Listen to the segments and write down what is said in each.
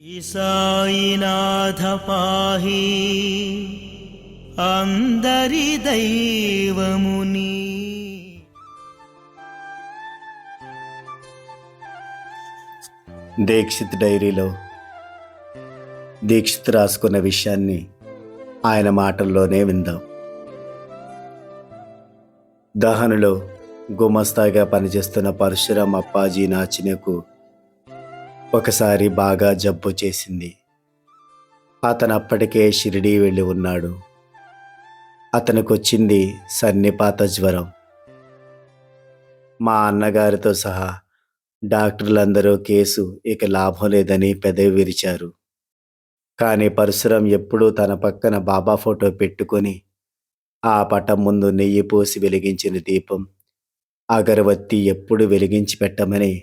ఈసాయినాథ పాహి అందరి దైవముని. దీక్షిత్ డైరీలో దీక్షిత్ రాసుకున్న విషయాన్ని ఆయన మాటల్లోనే విందాం. దహనులో గుమస్తాగా పనిచేస్తున్న పరశురాం అప్పాజీ నాచినకు ఒకసారి బాగా జబ్బు చేసింది. అతను అప్పటికే షిరిడీ వెళ్ళి ఉన్నాడు. అతనికి వచ్చింది సన్నిపాత జ్వరం. మా అన్నగారితో సహా డాక్టర్లందరూ కేసు ఇక లాభం లేదని పెదవి విరిచారు. కానీ పరశురాం ఎప్పుడూ తన పక్కన బాబా ఫోటో పెట్టుకొని ఆ పటం ముందు నెయ్యి పోసి వెలిగించిన దీపం, అగరవత్తి ఎప్పుడు వెలిగించి పెట్టమని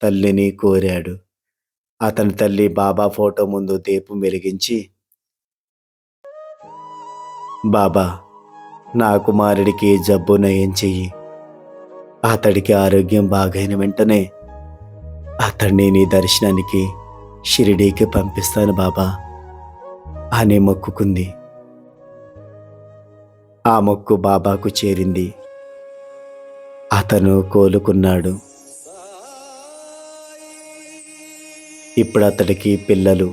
తల్లిని కోరాడు. అతని తల్లి బాబా ఫోటో ముందు దీపం వెలిగించి, బాబా, నా కుమారుడికి జబ్బు నయం చెయ్యి, అతడికి ఆరోగ్యం బాగైన వెంటనే అతన్ని నీ దర్శనానికి షిరిడీకి పంపిస్తాను బాబా అని మొక్కుకుంది. ఆ మొక్కు బాబాకు చేరింది. అతను కోలుకున్నాడు. ఇప్పుడు అతడికి పిల్లలు.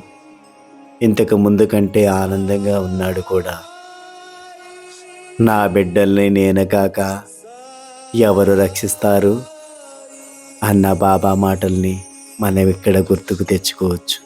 ఇంతకు ముందు కంటే ఆనందంగా ఉన్నాడు కూడా. నా బిడ్డల్ని నేను కాక ఎవరు రక్షిస్తారు అన్న బాబా మాటల్ని మనం ఇక్కడ గుర్తుకు తెచ్చుకోవచ్చు.